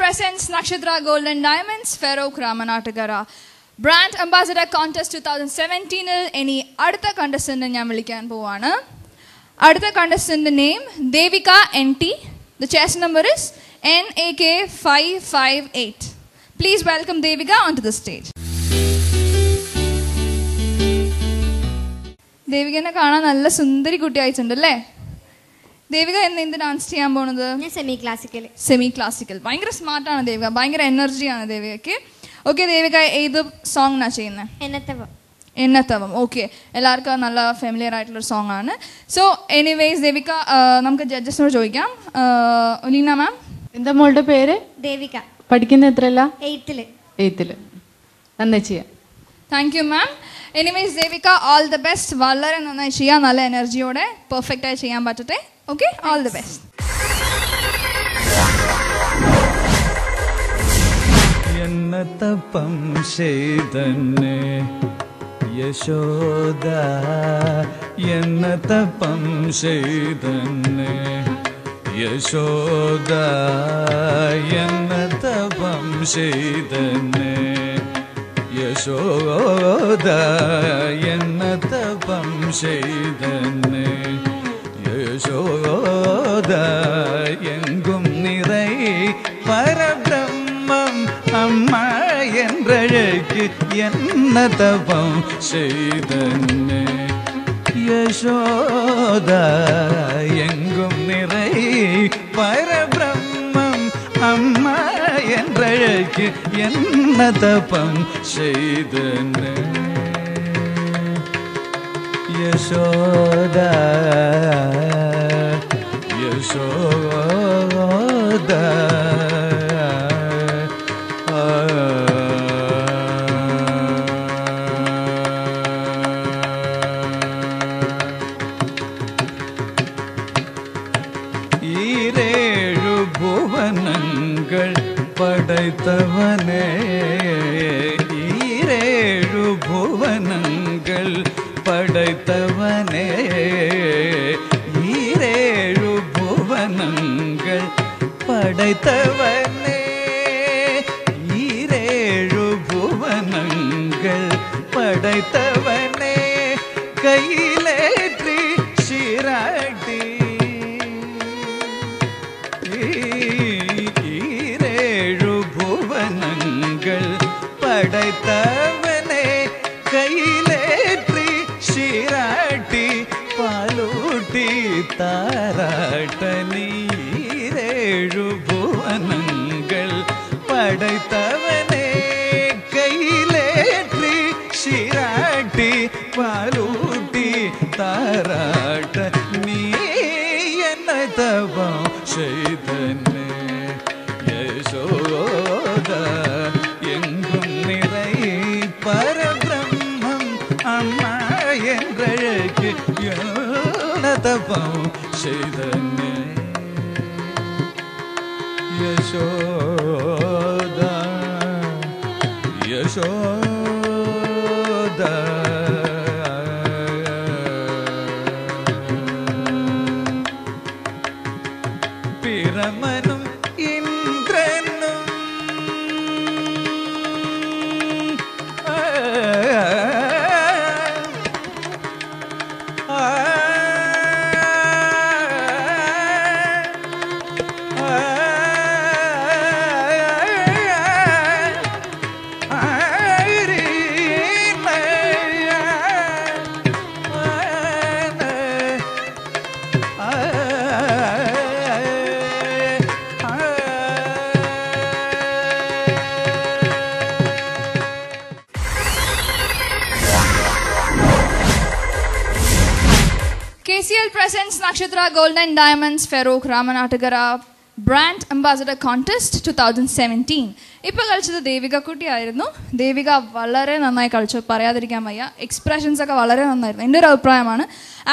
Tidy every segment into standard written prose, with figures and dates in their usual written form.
presents Nakshatra Gold and Diamonds, Farouk Ramanatagara. Brand Ambassador Contest 2017 any അടുത്ത contestant ഞാൻ വിളിക്കാൻ പോവാണ്. അടുത്ത contestant name Devika NT. The chess number is NAK558. Please welcome Devika onto the stage. ദേവികനെ കാണാൻ നല്ല സുന്ദരി കുട്ടിയായിട്ടുണ്ടല്ലേ? ദേവിക എന്ത് dance ചെയ്യാൻ പോണത്? Semi classical. ഭയങ്കര സ്മാർട്ടാണ് ദേവിക, ഭയങ്കര എനർജിയാണ് ദേവികക്ക്. ഓക്കെ ദേവിക, ഏത് സോങ് ചെയ്യുന്നത്? എന്നത്തവം. ഓക്കെ, എല്ലാവർക്കും നല്ല ഫെമിലിയർ ആയിട്ടുള്ളൊരു സോങ് ആണ്. സോ എനിവേസ് ദേവിക, നമുക്ക് ജഡ്ജസിനോട് ചോദിക്കാം. ഒലീന മാം, എന്താ മോളുടെ പേര്? ദേവിക. പഠിക്കുന്ന എത്രയല്ല? 8th. നന്നായി ചെയ്യാം. Thank you ma'am. Anyways Devika, all the best. വളരെ നന്നായി ചെയ്യാം, നല്ല എനർജിയോടെ പെർഫെക്റ്റ് ആയി ചെയ്യാൻ പറ്റട്ടെ. Okay, all the best. എന്നതപം ചെയ്തന്നെ യശോദ, എന്നതപം ചെയ്തന്നെ യശോദ, എന്നതപം ചെയ്തന്നെ യശോദ, എന്നതപം ചെയ്തന്നെ യശോദ, എങ്കും നിറൈ പരബ്രഹ്മം അമ്മ என்றழைக்கு என்ன தபம் செய்தன்னே யசோதா, எங்கும் நிறை பரபிரம்மம் அம்மா என்றழைக்கு என்ன தபம் செய்தன்னே யசோதா, யசோதா. ஈரேழு புவனங்கள் படைத்தவனே, ஈரேழு புவனங்கள் படைத்தவனே, ஈரேழு புவனங்கள் படைத்தவனே, ஈரேழு புவனங்கள் படைத்தவனே, கையிலேற்றி சிராட்டி ஈரேழு புவனங்கள் படைத்தவனே, கையிலேற்றி சிராட்டி பாலூட்டி தாராட்ட நீரேழு புவனங்கள் படைத்தவனே, கையிலேற்றி சிராட்டி பாலூட்டி தாராட்ட நீ என்ன தபம் செய்தன்னே யசோத, எங்கும் நிறை பரபிரம்மம் அம்மா என்றழைக்கு என்ன தபம் செய்தன்னே யசோத, யசோத. பிரமனும் இந்திரனும் KCL presents Nakshatra Gold and Diamonds, Farouk Ramanatagara Brand Ambassador Contest 2017. ഇപ്പോൾ കളിച്ചത് ദേവിക കുട്ടിയായിരുന്നു. ദേവിക വളരെ നന്നായി കളിച്ചു, പറയാതിരിക്കാൻ വയ്യ. എക്സ്പ്രഷൻസ് ഒക്കെ വളരെ നന്നായിരുന്നു, എൻ്റെ ഒരു അഭിപ്രായമാണ്.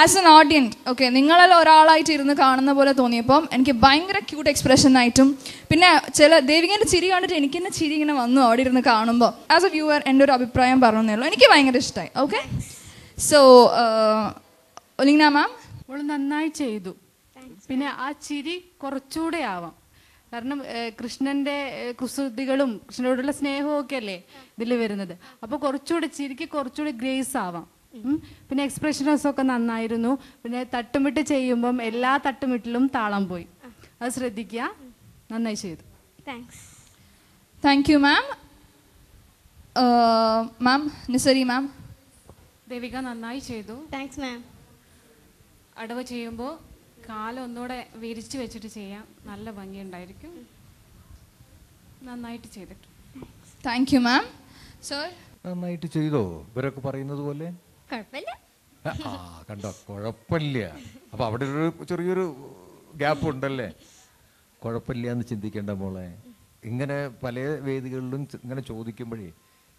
ആസ് എൻ ഓഡിയൻസ്, ഓക്കെ, നിങ്ങളിൽ ഒരാളായിട്ട് ഇരുന്ന് കാണുന്ന പോലെ തോന്നിയപ്പം എനിക്ക് ഭയങ്കര ക്യൂട്ട് എക്സ്പ്രഷൻ ആയിട്ടും, പിന്നെ ചില ദേവികേൻ്റെ ചിരി കണ്ടിട്ട് എനിക്ക് തന്നെ ചിരി ഇങ്ങനെ വന്നു അവിടെ ഇരുന്ന് കാണുമ്പോൾ. ആസ് എ വ്യൂവർ എൻ്റെ ഒരു അഭിപ്രായം പറഞ്ഞതേ ഉള്ളൂ, എനിക്ക് ഭയങ്കര ഇഷ്ടമായി. ഓക്കെ, സോ ഒലീന മാം, അവൾ നന്നായി ചെയ്തു. പിന്നെ ആ ചിരി കുറച്ചുകൂടെ ആവാം. കാരണം കൃഷ്ണന്റെ കുസൃതികളും കൃഷ്ണനോടുള്ള സ്നേഹവും ഒക്കെ അല്ലേ ഇതിൽ വരുന്നത്. അപ്പോൾ കുറച്ചുകൂടി ചിരിക്ക് കുറച്ചുകൂടി ഗ്രേസ് ആവാം. പിന്നെ എക്സ്പ്രഷൻസ് ഒക്കെ നന്നായിരുന്നു. പിന്നെ തട്ടുമിട്ട് ചെയ്യുമ്പം എല്ലാ തട്ടുമിട്ടിലും താളം പോയി. അത് ശ്രദ്ധിക്കുക. നന്നായി ചെയ്തു. Thank you ma'am. മാം നിസരി മാം. ദേവിക നന്നായി ചെയ്തു. Thanks ma'am. അടവ് ചെയ്യുമ്പോൾ കാലൊന്നുകൂടെ വിരിച്ചു വെച്ചിട്ട് ചെയ്യാം. നല്ല ഭംഗിയുണ്ടായിരിക്കും. നന്നായിട്ട് ചെയ്തിട്ടു. Thank you ma'am. സർ നന്നായിട്ട് ചെയ്തോ? ഇവരൊക്കെ പറയുന്നത് പോലെ കണ്ടോ? കുഴപ്പമില്ല. അപ്പൊ അവിടെ ഒരു ചെറിയൊരു ഗ്യാപ്പ് ഉണ്ടല്ലേ? കുഴപ്പമില്ല എന്ന് ചിന്തിക്കേണ്ട മോളെ. ഇങ്ങനെ പല വേദികളിലും ഇങ്ങനെ ചോദിക്കുമ്പോഴേ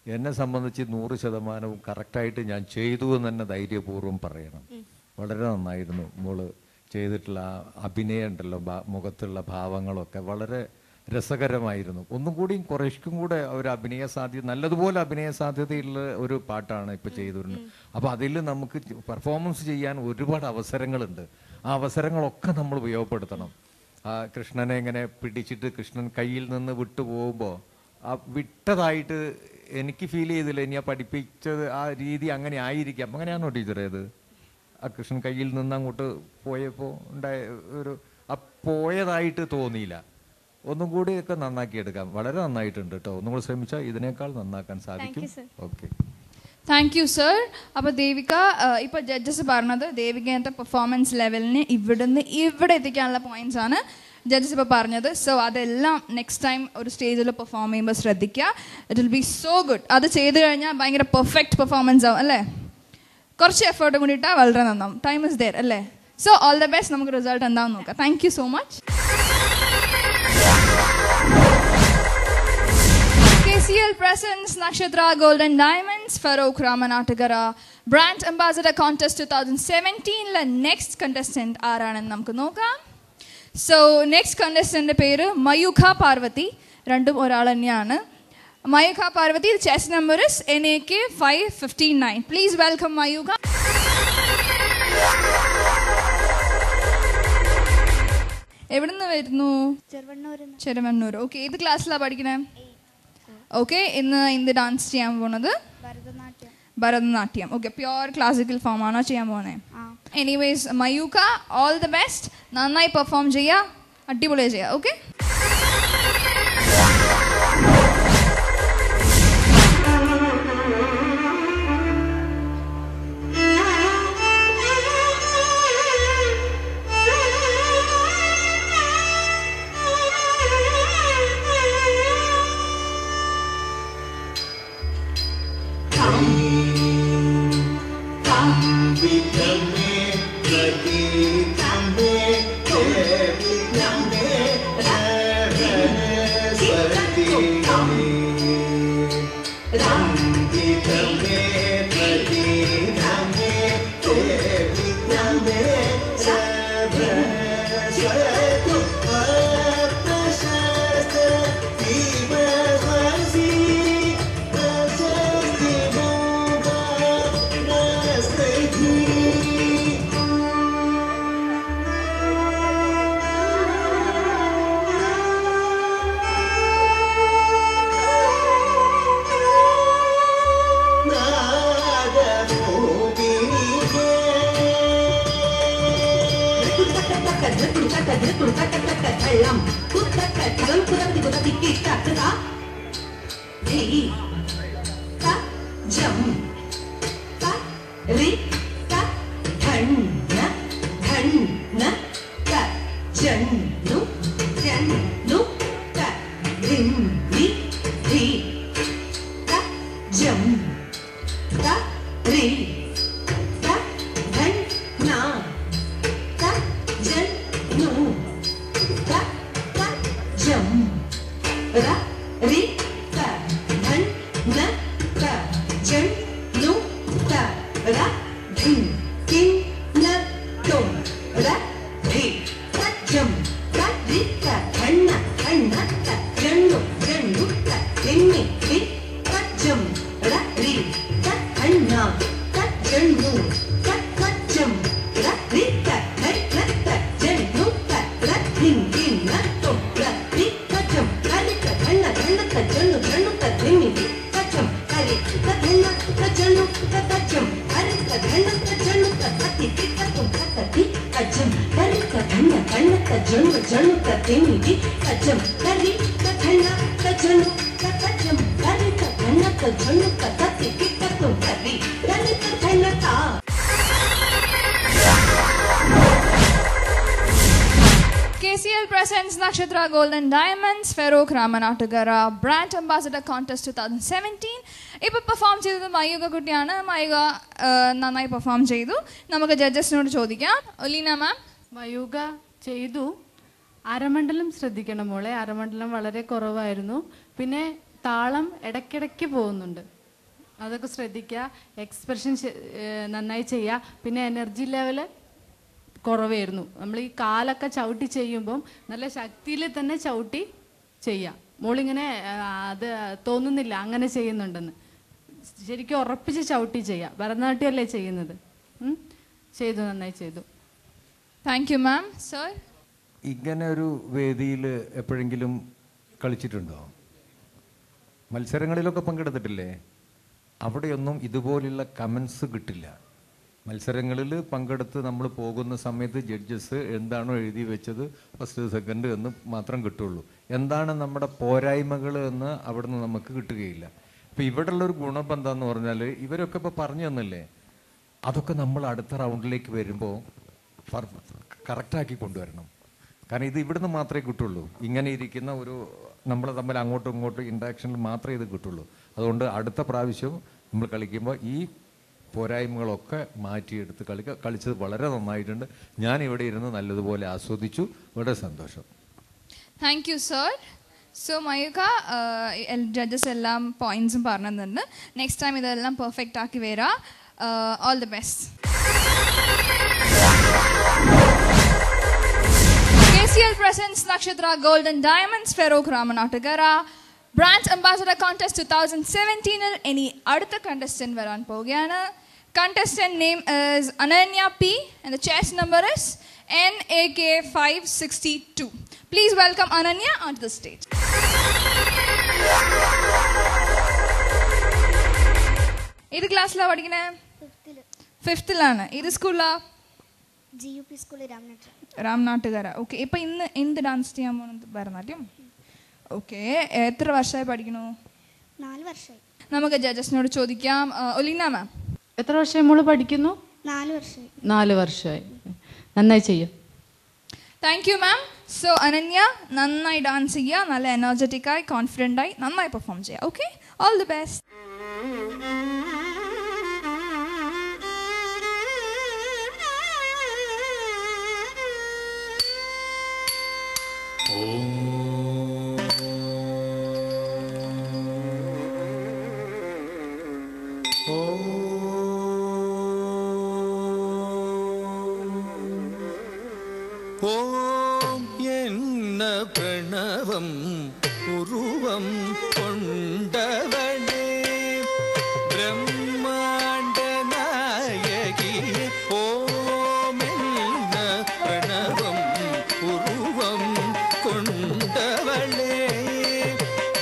എന്നെ സംബന്ധിച്ച് 100% കറക്റ്റായിട്ട് ഞാൻ ചെയ്തു എന്ന് തന്നെ ധൈര്യപൂർവ്വം പറയണം. വളരെ നന്നായിരുന്നു മോള് ചെയ്തിട്ടുള്ള അഭിനയം ഉണ്ടല്ലോ, മുഖത്തുള്ള ഭാവങ്ങളൊക്കെ വളരെ രസകരമായിരുന്നു. ഒന്നും കൂടിയും കുറേശ്ശും കൂടെ ഒരു അഭിനയ സാധ്യത, നല്ലതുപോലെ അഭിനയ സാധ്യതയുള്ള ഒരു പാട്ടാണ് ഇപ്പോൾ ചെയ്തിരുന്നത്. അപ്പോൾ അതിൽ നമുക്ക് പെർഫോമൻസ് ചെയ്യാൻ ഒരുപാട് അവസരങ്ങളുണ്ട്. ആ അവസരങ്ങളൊക്കെ നമ്മൾ ഉപയോഗപ്പെടുത്തണം. ആ കൃഷ്ണനെ ഇങ്ങനെ പിടിച്ചിട്ട് കൃഷ്ണൻ കയ്യിൽ നിന്ന് വിട്ടു പോകുമ്പോൾ ആ വിട്ടതായിട്ട് എനിക്ക് ഫീൽ ചെയ്തില്ല. ഇനി ആ പഠിപ്പിച്ചത് ആ രീതി അങ്ങനെ ആയിരിക്കാം. അങ്ങനെയാണോ ടീച്ചറേ അത്? ആ കൃഷ്ണൻ കയ്യിൽ നിന്ന് അങ്ങോട്ട് പോയപ്പോൾ ഉണ്ടായ ഒരു പോയതായിട്ട് തോന്നിയില്ല. ഒന്നും കൂടി ഒക്കെ നന്നാക്കിയെടുക്കാം. വളരെ നന്നായിട്ടുണ്ട് കേട്ടോ. ഒന്നും കൂടി ശ്രമിച്ചാൽ ഇതിനേക്കാൾ നന്നാക്കാൻ സാധിക്കും. Okay, thank you sir. അപ്പോൾ ദേവിക ഇപ്പോൾ ജഡ്ജസ് പറഞ്ഞത് ദേവികയുടെ പെർഫോമൻസ് ലെവലിന് ഇവിടെ എത്തിക്കാനുള്ള പോയിന്റ്സ് ആണ് ജഡ്ജസ് ഇപ്പോൾ പറഞ്ഞത്. സോ അതെല്ലാം നെക്സ്റ്റ് ടൈം ഒരു സ്റ്റേജിൽ പെർഫോം ചെയ്യുമ്പോൾ ശ്രദ്ധിക്കുക. It will be so good. അത് ചെയ്ത് കഴിഞ്ഞാൽ ഭയങ്കര പെർഫെക്റ്റ് പെർഫോമൻസ് ആവും അല്ലേ? കുറച്ച് എഫേർട്ട് കൂടി ഇട്ടാൽ വളരെ നന്നാവും. ടൈം ഇസ് ദെയർ അല്ലേ? So all the best. നമുക്ക് റിസൾട്ട് എന്താണെന്ന് നോക്കാം. Thank you so much. KCL presents Nakshatra Gold and Diamonds Farouk Ramanatagara Brand Ambassador Contest 2017 next contestant ആരാണെന്ന് നമുക്ക് നോക്കാം. സോ നെക്സ്റ്റ് കണ്ടസ്റ്റന്റ് പേര് മയൂഖ പാർവതി. രണ്ടും ഒരാൾ തന്നെയാണ്. Mayookha Parvathi. Chess number is NAK 559. Please welcome Mayookha. എവിടുന്ന് വരുന്നു? ചെറുവണ്ണൂർ. ഓക്കെ, ഏത് ക്ലാസ്സിലാണ് പഠിക്കണേ? ഓക്കെ, ഇന്ന് എന്ത് ഡാൻസ് ചെയ്യാൻ പോണത്? Bharatanatyam. Okay, pure classical form ആണോ ചെയ്യാൻ പോണേ? Anyways Mayukha, all the best. നന്നായി പെർഫോം ചെയ്യുക, അടിപൊളിയായി ചെയ്യുക. ഓക്കെ, Jump, అచ్చం కరి కథన్న కన్న కజను జను కతినిది అచ్చం కరి కథన్న కజను కథం కరి కథన్న కజను కథతి కిట్టతో కరి కరి కథన్న తా KCL presents Nakshatra Gold and Diamonds Feroke Ramanatagara Brand Ambassador Contest 2017. ഇപ്പോൾ പെർഫോം ചെയ്തത് മയൂക കുട്ടിയാണ്. മയൂക നന്നായി പെർഫോം ചെയ്തു. നമുക്ക് ജഡ്ജസിനോട് ചോദിക്കാം. ഒലീന മാം. മയൂക ചെയ്തു. അരമണ്ഡലം ശ്രദ്ധിക്കണം മോളെ. അരമണ്ഡലം വളരെ കുറവായിരുന്നു. പിന്നെ താളം ഇടയ്ക്കിടയ്ക്ക് പോകുന്നുണ്ട്. അതൊക്കെ ശ്രദ്ധിക്കുക. എക്സ്പ്രഷൻ നന്നായി ചെയ്യുക. പിന്നെ എനർജി ലെവല് കുറവായിരുന്നു. നമ്മൾ ഈ കാലൊക്കെ ചവിട്ടി ചെയ്യുമ്പം നല്ല ശക്തിയിൽ തന്നെ ചവിട്ടി ചെയ്യാം. മോളിങ്ങനെ അത് തോന്നുന്നില്ല അങ്ങനെ ചെയ്യുന്നുണ്ടെന്ന്. ശരിക്കും ഉറപ്പിച്ച് ചവിട്ടി ചെയ്യാം. ഭരതനാട്യമല്ലേ ചെയ്യുന്നത്. ചെയ്തു, നന്നായി ചെയ്തു. Thank you ma'am. സർ, ഇങ്ങനെ ഒരു വേദിയിൽ എപ്പോഴെങ്കിലും കളിച്ചിട്ടുണ്ടോ? മത്സരങ്ങളിലൊക്കെ പങ്കെടുത്തിട്ടില്ലേ? അവിടെയൊന്നും ഇതുപോലുള്ള കമൻസ് കിട്ടില്ല. മത്സരങ്ങളിൽ പങ്കെടുത്ത് നമ്മൾ പോകുന്ന സമയത്ത് ജഡ്ജസ് എന്താണോ എഴുതി വെച്ചത് ഫസ്റ്റ് സെക്കൻഡ് എന്ന് മാത്രം കിട്ടുള്ളൂ. എന്താണ് നമ്മുടെ പോരായ്മകൾ എന്ന് അവിടെ നിന്ന് നമുക്ക് കിട്ടുകയില്ല. ഇപ്പം ഇവിടെയുള്ളൊരു ഗുണം എന്താന്ന് പറഞ്ഞാൽ ഇവരൊക്കെ ഇപ്പോൾ പറഞ്ഞു തന്നില്ലേ, അതൊക്കെ നമ്മൾ അടുത്ത റൗണ്ടിലേക്ക് വരുമ്പോൾ കറക്റ്റാക്കി കൊണ്ടുവരണം. കാരണം ഇത് ഇവിടുന്ന് മാത്രമേ കിട്ടുള്ളൂ. ഇങ്ങനെ ഇരിക്കുന്ന ഒരു നമ്മൾ തമ്മിൽ അങ്ങോട്ടും ഇങ്ങോട്ടും ഇൻട്രാക്ഷനിൽ മാത്രമേ ഇത് കിട്ടുള്ളൂ. അതുകൊണ്ട് അടുത്ത പ്രാവശ്യം നമ്മൾ കളിക്കുമ്പോൾ ഈ പോരായ്മകളൊക്കെ മാറ്റിയെടുത്ത് കളിച്ചത് വളരെ നന്നായിട്ടുണ്ട്. ഞാൻ ഇവിടെ ഇരുന്ന് നല്ലതുപോലെ ആസ്വദിച്ചു. വളരെ സന്തോഷം. Thank you sir. So Mayuka, judges എല്ലാം പോയിന്റ്സും പറഞ്ഞിട്ടുണ്ട്. നെക്സ്റ്റ് ടൈം ഇതെല്ലാം പെർഫെക്റ്റ് ആക്കി വരാം. All the best. KCL presents Nakshatra Gold and Diamonds Feroke Ramanatagara Brand Ambassador Contest 2017. ഇനി അടുത്ത contestant വരാൻ പോവുകയാണ്. Contestant name is Ananya P and the chess number is NAK562. Please welcome Ananya onto the stage. ഏത് ക്ലാസ്സിലാണ് പഠിക്കുന്നത്? ഫിഫ്ത്തിലാണ്. ഏത് സ്കൂളിലാണ്? GUP school Ramanattukara. Okay. ഇപ്പം ഇന്ന് എന്ത് ഡാൻസ് ചെയ്യാൻ പോകുന്നത്? ഭരതനാട്യം. ഓക്കെ. എത്ര വർഷമായി പഠിക്കണു? 4 വർഷമായി. നമുക്ക് ജഡ്ജസിനോട് ചോദിക്കാം. ഒലീന മാം, എത്ര വർഷമായി മോള് പഠിക്കുന്നു? 4 വർഷമായി. 4 വർഷമായി. നന്നായി ചെയ്യും. Thank you ma'am. So Ananya, നന്നായി ഡാൻസ് ചെയ്യുക. നല്ല എനർജറ്റിക്കായി കോൺഫിഡൻ്റായി നന്നായി പെർഫോം ചെയ്യുക. Okay, all the best. ഓം എന്ന പ്രണവം ഉരുവം കൊണ്ടവളേ ബ്രഹ്മാണ്ഡ നായകിയെ. ഓം എന്ന പ്രണവം ഉരുവം കൊണ്ടവളേ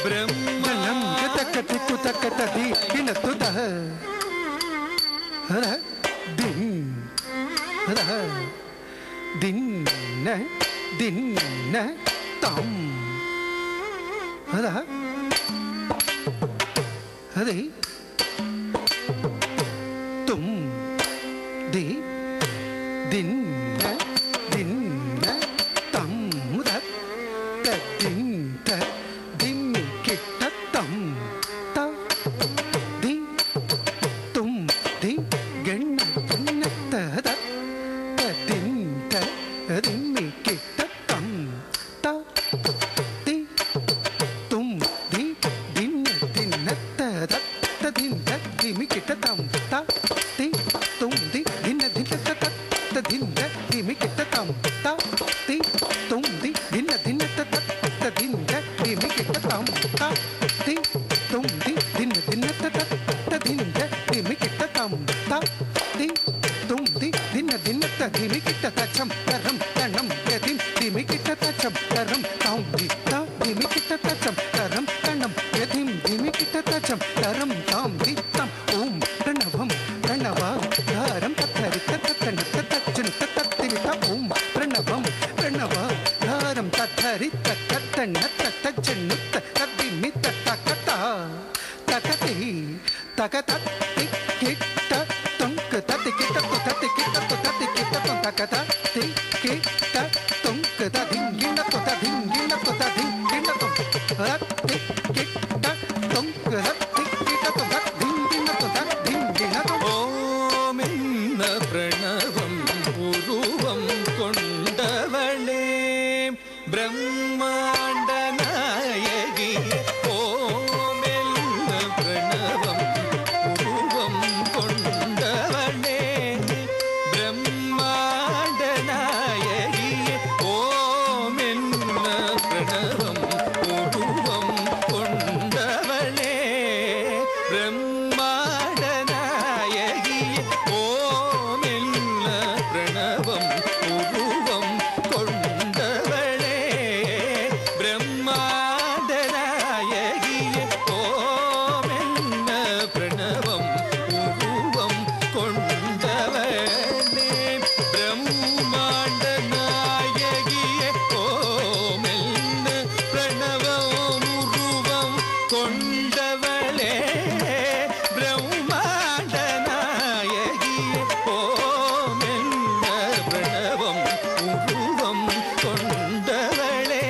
ബ്രഹ്മണം തക്കത്തിക്കു തക്കത്തതി ഇണത്തുത ദിന്ന ദിന്ന തം അതാ അതെ തും ദി ദിന്ന ദിന്ന തം ദിന്ന ദിന്നി കിട്ട തം ത ദി തും ദി ഗണ്ണ ഗണ്ണ തദ ദിന്ന ദിന്നി കിട്ട തം ത ദി തും ദി ദിന്ന ദിന്ന തദ ദിന്ന ദിമി കിട്ട തം ത ദി തും ദി ദിന്ന ദിന്ന തദ ദിന്ന ദിമി കിട്ട തം ത ദി തും ദി ദിന്ന ദിന്ന തദ ദിന്ന ദിമി കിട്ട തം ത ദി തും ദി ദിന്ന ദിന്ന തദ ദിന്ന ദിമി കിട്ട തം ത ദി തും ദി ദിന്ന ദിന്ന തദിമി കിട്ട തച്ചം തരം തണം യതിം ദിമി കിട്ട തച്ചം തരം തം ദി ത ദിമി കിട്ട തച്ചം തരം തണം യതിം ദിമി കിട്ട തച്ചം തരം തം ദി തം ഓം പ്രണവം പ്രണവ ധാരം തത്തരി തത്തന തത്തച്ചന തത്തിവിത ഓം പ്രണവം പ്രണവാധാരം തദ്ധരിത്ത തത്തണ്ണത്ത തച്ചെണ്ണുത്ത തദ്ദിമിത്ത തകത തകതി തകതത്തി കിട്ട തൊങ്ക് തത്തി കിട്ട തത്തി കിട്ട തത്തി കിട്ട തകത തി കിട്ട തൊങ്ക് തദിങ്കിണ തദിങ്കിണ തദിങ്കിണ തത്തി കിട്ട തൊങ്ക് തത്തി കിട്ട തദിങ്കിണ തദിങ്കിണ ഓമെന്ന പ്രണവം ഉരുവം കൊണ്ടവളേ ബ്രഹ്മാണ്ഡനായകി ഓമെന്ന പ്രണവം ഉരുവം കൊണ്ടവളേ ബ്രഹ്മാണ്ഡനായകി ഓമെന്ന പ്രണവം ഉരുവം കൊണ്ടവളേ ബ്രഹ്മാണ്ഡനായകി ഓമെന്ന പ്രണവം ഉരുവം കൊണ്ടവളേ ബ്രഹ്മാണ്ഡനായകി ഓമെന്ന പ്രണവം ഉരുവം കൊണ്ടവളേ ബ്രഹ്മാണ്ഡനായകി ഓമെന്ന പ്രണവം ഉരുവം കൊണ്ടവളേ ബ്രഹ്മാണ്ഡനായകി ഓമെന്ന പ്രണവം ഉരുവം കൊണ്ടവളേ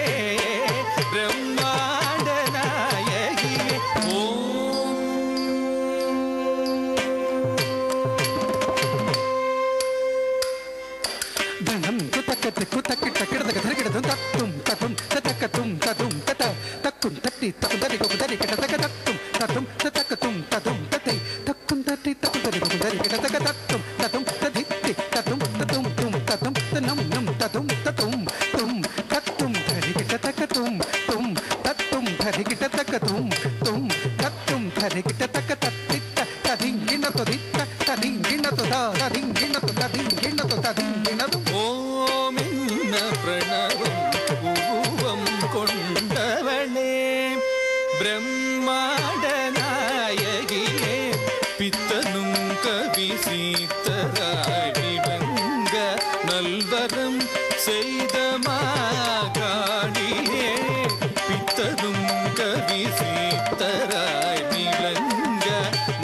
ബ്രഹ്മാണ്ഡനായകി ധനം കുതക്കത്തെ കുതക്കിട്ട കിടതക ധരകിടതും തത്തും തതും തതക്കത്തും തതും തത തക്കും തട്ടി തക്കും തരി കൊക്കും തരി കിട തക തത്തും തതും തതക്കത്തും തതും തതൈ തക്കും തട്ടി തക്കും തരി കൊക്കും തരി കിട തക തത്തും തതും തദിത്തി തതും തതും തും തതും തനം നം തതും തതും തും തത്തും ധരി കിട തകത്തും തും തത്തും ധരി കിട തകത്തും തും തത്തും ധരി കിട തക തത്തിത്ത തദിങ്കിണ തൊദിത്ത തദിങ്കിണ തൊദ തദിങ്കിണ തൊദദിങ്കിണ തൊദദിങ്കിണ ഓമെന്ന പ്രണവം ഉരുവം കൊണ്ടവളേ ബ്രഹ്മാണ്ഡനായകിയെ പിത്തനും കവി സീതരായി വെങ്ക നൽവരം ചെയ്ത മാകാളിയെ പിത്തനും കവി സീതരായി വെങ്ക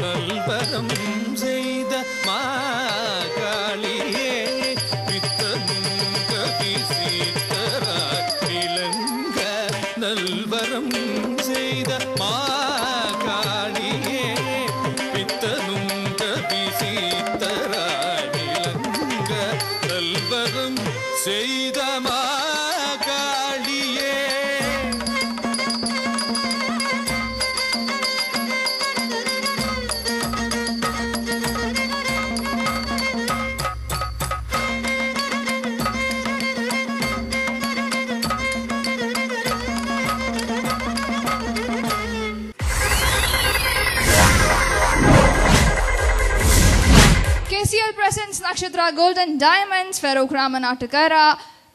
നൽവരം ചെയ്ത മാകാളിയെ പിത്തനും കവി സീതരായി വിളങ്ക നൽവരം ചെയ്ത മാകാളിയെ പിത്തനും കവി സീതരായി വിളങ്ക നൽവരം ചെയ്ത മാകാളിയെ KCL presents Nakshatra Golden Diamonds Farouk Ramanatakara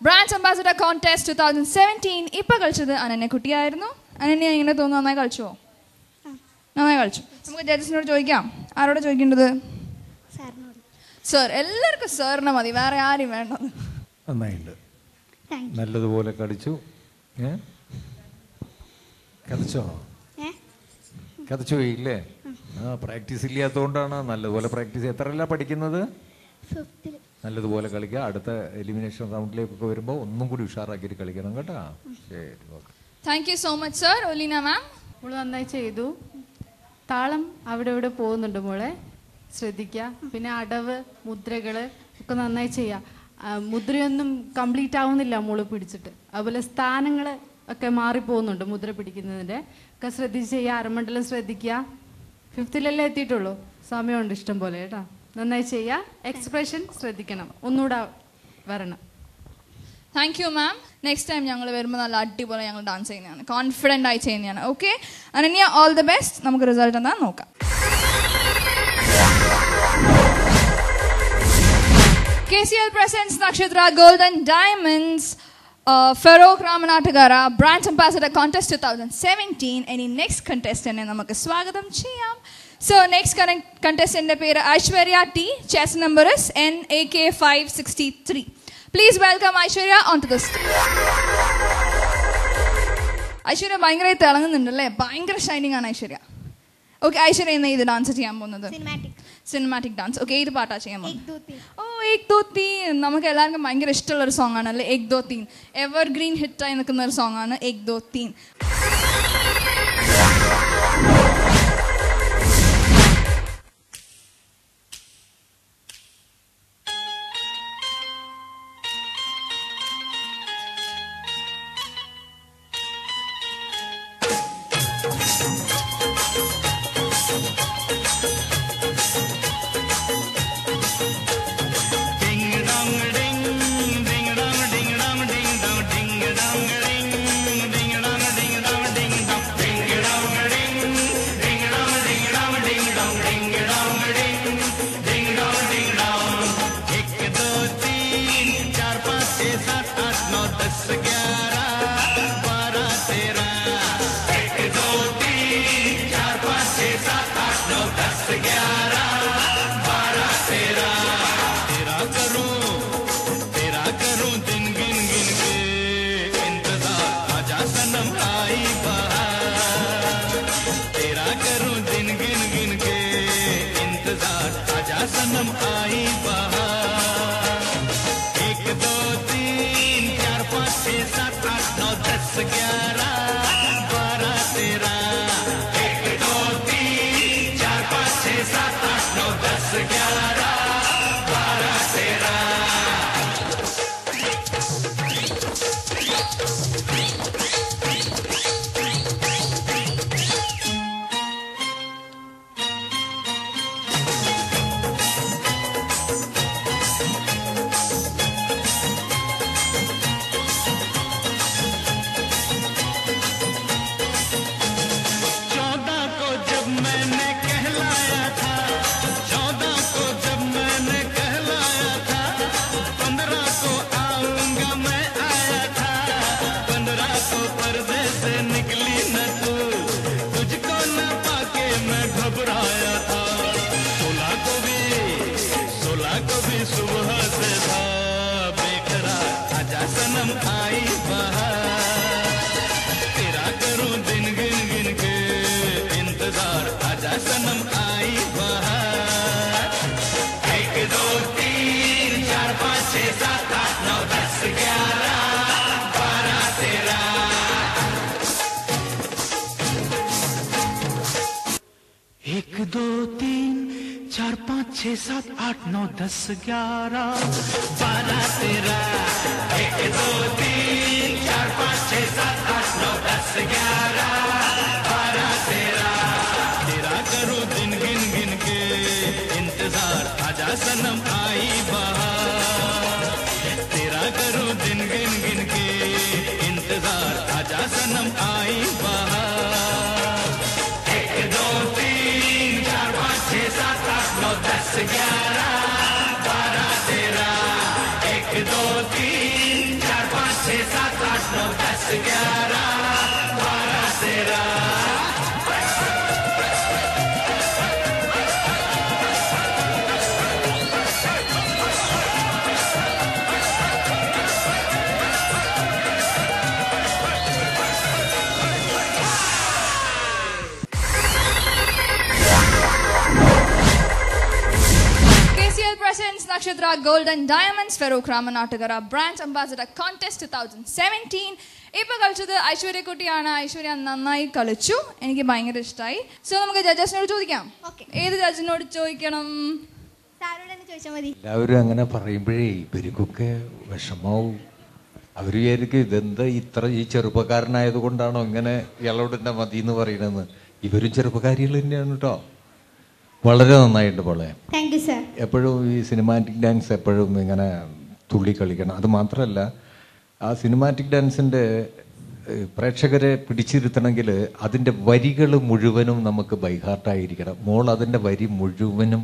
Brand Ambassador Contest 2017. ഇപ്പൊ കളിച്ചത് അനന്യ കുട്ടിയായിരുന്നു. അനന്യ എങ്ങനെ തോന്നുന്നു? നന്നായി കളിച്ചോ? നന്നായി കളിച്ചു. നമുക്ക് ജഡ്ജസിനോട് ചോദിക്കാം. ആരോട് ചോദിക്കേണ്ടത്? സാറിനോട്. സർ. എല്ലാവർക്കും സാറിനെ മതി, വേറെ ആരും വേണ്ടത്. നന്നായിട്ടുണ്ട്, താങ്ക് യു. നല്ലതുപോലെ കളിച്ചു. കഥച്ചോ? കഥച്ചു പോയില്ലേ? പ്രാക്ടീസ് ഇല്ലാത്തതുകൊണ്ടാണ്. നല്ലതുപോലെ പ്രാക്ടീസ്. എത്രയല്ല പഠിക്കുന്നത്? ഫിഫ്തിൽ. നല്ലതുപോലെ കളിക്കുക. അടുത്ത എലിമിനേഷൻ റൗണ്ടിലേക്കൊക്കെ വരുമ്പോൾ ഒന്നും കൂടി ഉഷാറാക്കിയിട്ട് കളിക്കണം കേട്ടോ. ശരി, okay. Thank you so much sir. Oleena ma'am മോള് നന്നായി ചെയ്തു. താളം അവിടെ ഇവിടെ പോകുന്നുണ്ട് മോളെ, ശ്രദ്ധിക്കുക. പിന്നെ അടവ് മുദ്രകള് ഒക്കെ നന്നായി ചെയ്യാം. മുദ്രയൊന്നും കംപ്ലീറ്റ് ആവുന്നില്ല മോള് പിടിച്ചിട്ട്. അതുപോലെ സ്ഥാനങ്ങൾ ഒക്കെ മാറിപ്പോകുന്നുണ്ട് മുദ്ര പിടിക്കുന്നതിൻ്റെ ഒക്കെ ശ്രദ്ധിച്ച് ചെയ്യുക. അരമണ്ഡലം ശ്രദ്ധിക്കുക. ഫിഫ്തിലല്ലേ എത്തിയിട്ടുള്ളൂ, സമയമുണ്ട് ഇഷ്ടം പോലെ കേട്ടോ. നന്നായി ചെയ്യുക. എക്സ്പ്രഷൻ ശ്രദ്ധിക്കണം, ഒന്നുകൂടെ വരണം. Thank you ma'am. Next time ഞങ്ങൾ വരുമ്പോൾ നല്ല അടിപൊളി ഞങ്ങൾ ഡാൻസ് ചെയ്യുന്നതാണ്, കോൺഫിഡൻ്റ് ആയി ചെയ്യുന്നതാണ്. Okay Ananya, all the best. നമുക്ക് റിസൾട്ട് എന്താ നോക്കാം. KCL presents Nakshatra Golden Diamonds Farouk Ramanatakara Brand Ambassador Contest 2017. Any next contestant നമുക്ക് സ്വാഗതം ചെയ്യാം. So next contestant പേര് Aishwarya T. Chess number is NAK563. Please welcome Aishwarya onto the stage. Aishwarya ഭയങ്കരമായി തിളങ്ങുന്നുണ്ടല്ലേ, ഭയങ്കര shining ആണ് ഐശ്വര്യ. ഓക്കെ, ഐശ്വര്യ ഇന്ന് ഇത് ഡാൻസ് ചെയ്യാൻ പോകുന്നത് സിനിമാറ്റിക് ഡാൻസ്. ഓക്കെ, ഏത് പാട്ടാ ചെയ്യാൻ പോകുന്നത്? ഓ, ഏക് ദോ തീൻ. നമുക്ക് എല്ലാവർക്കും ഭയങ്കര ഇഷ്ടമുള്ള ഒരു സോങ് ആണല്ലേ ഏക് ദോ തീൻ. എവർഗ്രീൻ ഹിറ്റായി നിൽക്കുന്ന ഒരു സോങ് ആണ് ഏക് ദോ തീൻ. Nakshatra Gold and Diamonds Farokh Ramanatagara Brand Ambassador Contest 2017. ഇപ്പോൾ കളിച്ചത് ഐശ്വര്യ കുട്ടിയാണ്. ഐശ്വര്യ നന്നായി കളിച്ചു, എനിക്ക് ഭയങ്കര ഇഷ്ടമായി. സോ നമുക്ക് ജഡ്ജസിനോട് ചോദിക്കാം. ഏത് ജഡ്ജിനോട് ചോദിക്കണം? എല്ലാവരും അങ്ങനെ പറയുമ്പോഴേ ഇവർക്കൊക്കെ വിഷമാവും. അവർ വിചാരിക്കും ഇതെന്താ ഈ ചെറുപ്പക്കാരനായത് കൊണ്ടാണോ ഇങ്ങനെ ഇയാളോട് തന്നെ മതി എന്ന് പറയണെന്ന്. ഇവരും ചെറുപ്പക്കാരികൾ തന്നെയാണ് കേട്ടോ. വളരെ നന്നായിട്ട് പോലെ. എപ്പോഴും ഈ സിനിമാറ്റിക് ഡാൻസ് എപ്പോഴും ഇങ്ങനെ തുള്ളി കളിക്കണം. അത് മാത്രമല്ല, ആ സിനിമാറ്റിക് ഡാൻസിൻ്റെ പ്രേക്ഷകരെ പിടിച്ചിരുത്തണമെങ്കിൽ അതിൻ്റെ വരികൾ മുഴുവനും നമുക്ക് ബൈഹാർട്ടായിരിക്കണം. മോൾ അതിൻ്റെ വരി മുഴുവനും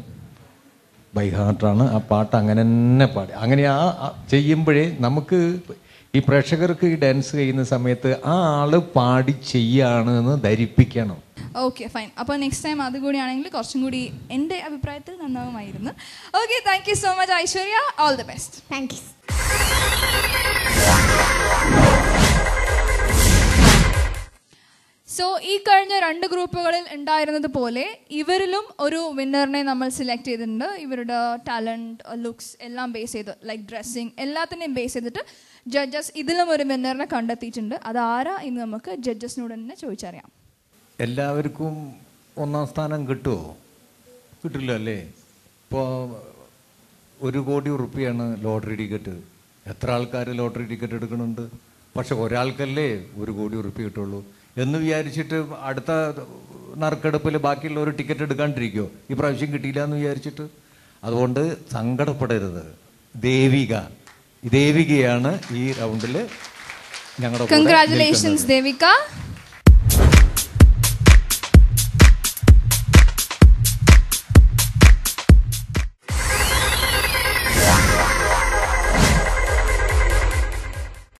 ബൈഹാർട്ടാണ്. ആ പാട്ട് അങ്ങനെ തന്നെ പാടി. അങ്ങനെ ചെയ്യുമ്പോഴേ നമുക്ക് ഈ പ്രേക്ഷകർക്ക് ഈ ഡാൻസ് ചെയ്യുന്ന സമയത്ത് ആ ആള് പാടി ചെയ്യാണ് എന്ന് ധരിപ്പിക്കണം. Okay, fine. അപ്പോൾ നെക്സ്റ്റ് ടൈം അതുകൂടിയാണെങ്കിൽ കുറച്ചും കൂടി എൻ്റെ അഭിപ്രായത്തിൽ നന്നാവുമായിരുന്നു. Okay, thank you so much Aishwarya. All the best. Thank you. ഈ കഴിഞ്ഞ 2 ഗ്രൂപ്പുകളിൽ ഉണ്ടായിരുന്നത് പോലെ ഇവരിലും ഒരു വിന്നറിനെ നമ്മൾ സെലക്ട് ചെയ്തിട്ടുണ്ട്. ഇവരുടെ ടാലൻറ്റ്, ലുക്സ് എല്ലാം ബേസ് ചെയ്ത്, ലൈക്ക് ഡ്രസ്സിങ് എല്ലാത്തിനെയും ബേസ് ചെയ്തിട്ട് ജഡ്ജസ് ഇതിലും ഒരു വിന്നറിനെ കണ്ടെത്തിയിട്ടുണ്ട്. അതാരാ എന്ന് നമുക്ക് ജഡ്ജസിനോട് തന്നെ ചോദിച്ചറിയാം. എല്ലാവർക്കും 1ാം സ്ഥാനം കിട്ടുമോ? കിട്ടില്ല അല്ലേ? ഇപ്പോൾ 1 കോടി റുപ്യാണ് ലോട്ടറി ടിക്കറ്റ്. എത്ര ആൾക്കാർ ലോട്ടറി ടിക്കറ്റ് എടുക്കുന്നുണ്ട്? പക്ഷെ ഒരാൾക്കല്ലേ 1 കോടി റുപ്യ കിട്ടുള്ളൂ എന്ന് വിചാരിച്ചിട്ട് അടുത്ത നറുക്കെടുപ്പിൽ ബാക്കിയുള്ളവർ ടിക്കറ്റ് എടുക്കാണ്ടിരിക്കുമോ? ഈ പ്രാവശ്യം കിട്ടിയില്ല എന്ന് വിചാരിച്ചിട്ട്. അതുകൊണ്ട് സങ്കടപ്പെടരുത്. ദേവികയാണ് ഈ റൗണ്ടിൽ ഞങ്ങളുടെ കൺഗ്രാറ്റുലേഷൻസ് ദേവിക.